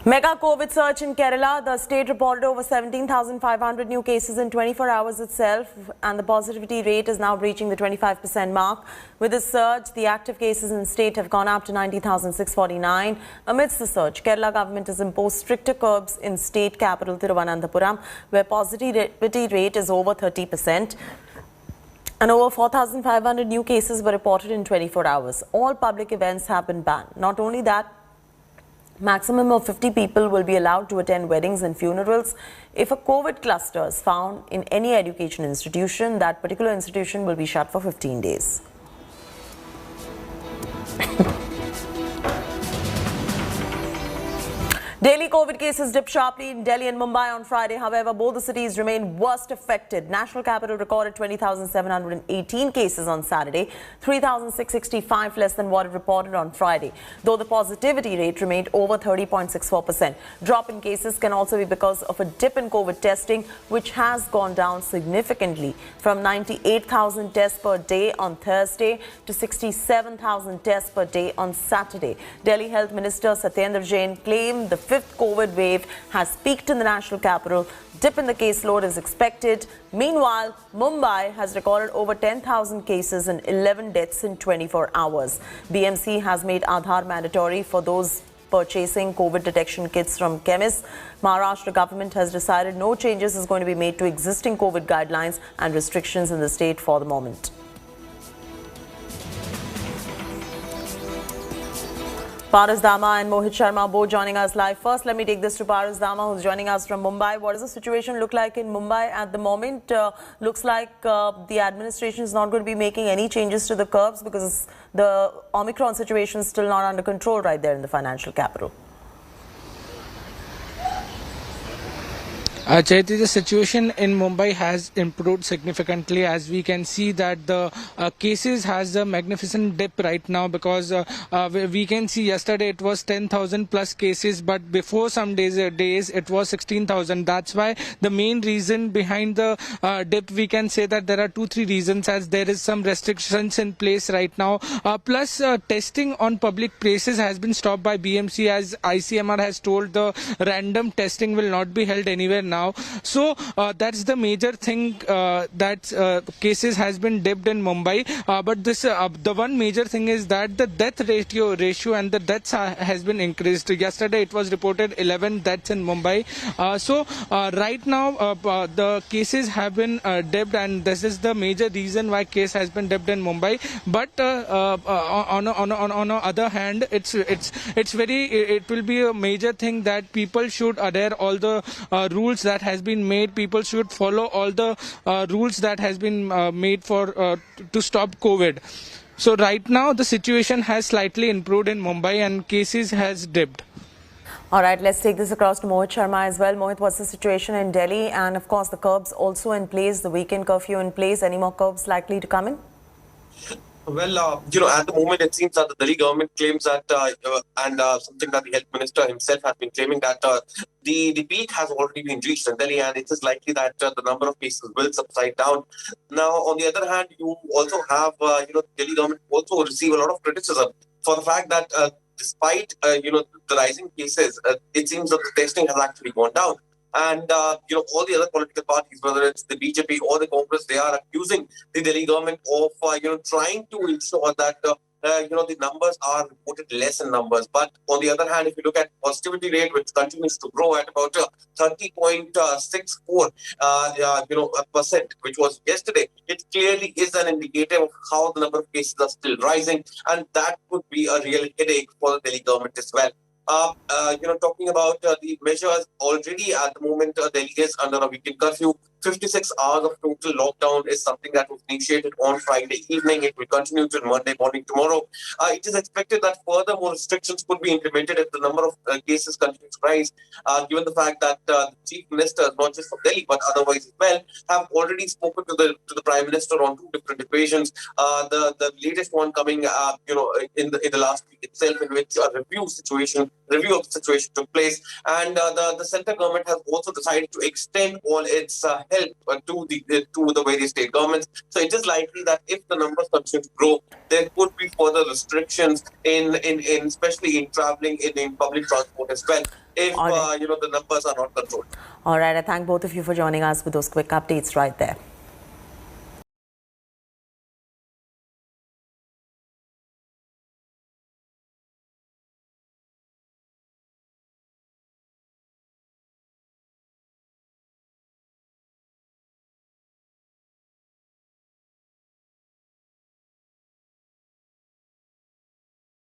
Mega COVID surge in Kerala. The state reported over 17,500 new cases in 24 hours itself, and the positivity rate is now reaching the 25% mark. With this surge, the active cases in the state have gone up to 90,649. Amidst the surge, Kerala government has imposed stricter curbs in state capital Thiruvananthapuram, where positivity rate is over 30%. And over 4,500 new cases were reported in 24 hours. All public events have been banned. Not only that, maximum of 50 people will be allowed to attend weddings and funerals. If a COVID cluster is found in any education institution, that particular institution will be shut for 15 days. Daily COVID cases dipped sharply in Delhi and Mumbai on Friday. However, both the cities remain worst affected. National capital recorded 20,718 cases on Saturday, 3,665 less than what it reported on Friday, though the positivity rate remained over 30.64%. Drop in cases can also be because of a dip in COVID testing, which has gone down significantly from 98,000 tests per day on Thursday to 67,000 tests per day on Saturday. Delhi Health Minister Satyendra Jain claimed the fifth COVID wave has peaked in the national capital. Dip in the caseload is expected. Meanwhile, Mumbai has recorded over 10,000 cases and 11 deaths in 24 hours. BMC has made Aadhaar mandatory for those purchasing COVID detection kits from chemists. Maharashtra government has decided no changes is going to be made to existing COVID guidelines and restrictions in the state for the moment. Paras Dama and Mohit Sharma both joining us live. First, let me take this to Paras Dama, who's joining us from Mumbai. What does the situation look like in Mumbai at the moment? Looks like the administration is not going to be making any changes to the curbs because the Omicron situation is still not under control right there in the financial capital. Chaiti, the situation in Mumbai has improved significantly, as we can see that the cases has a magnificent dip right now, because we can see yesterday it was 10,000 plus cases, but before some days it was 16,000. That's why the main reason behind the dip, we can say that there are 2-3 reasons, as there is some restrictions in place right now. Plus testing on public places has been stopped by BMC, as ICMR has told the random testing will not be held anywhere now. So that's the major thing, that cases has been dipped in Mumbai. But this the one major thing is that the death ratio and the deaths has been increased. Yesterday it was reported 11 deaths in Mumbai. So right now the cases have been dipped, and this is the major reason why case has been dipped in Mumbai. But on the other hand, it will be a major thing that people should adhere all the rules that has been made. People should follow all the rules that has been made for to stop COVID. So right now the situation has slightly improved in Mumbai and cases has dipped. All right, let's take this across to Mohit Sharma as well. Mohit, what's the situation in Delhi? And of course the curbs also in place, the weekend curfew in place. Any more curbs likely to come in? Well, at the moment, it seems that the Delhi government claims that, and something that the health minister himself has been claiming, that the peak has already been reached in Delhi, and it is likely that the number of cases will subside down. Now, on the other hand, you also have, the Delhi government also receive a lot of criticism for the fact that despite, the rising cases, it seems that the testing has actually gone down. And, all the other political parties, whether it's the BJP or the Congress, they are accusing the Delhi government of, trying to ensure that, the numbers are reported less in numbers. But on the other hand, if you look at positivity rate, which continues to grow at about 30.64, percent, which was yesterday, it clearly is an indicator of how the number of cases are still rising. And that could be a real headache for the Delhi government as well. Talking about the measures, already at the moment, Delhi is under a weekend curfew. 56 hours of total lockdown is something that was initiated on Friday evening. It will continue till Monday morning tomorrow. It is expected that further more restrictions could be implemented if the number of cases continues to rise, given the fact that the chief ministers, not just of Delhi but otherwise as well, have already spoken to the prime minister on 2 different occasions. The latest one coming, in the last week itself, in which a review of the situation took place, and the central government has also decided to extend all its help to the various state governments. So it is likely that if the numbers continue to grow, there could be further restrictions in especially in traveling in public transport as well, if right. the numbers are not controlled. All right, I thank both of you for joining us with those quick updates right there.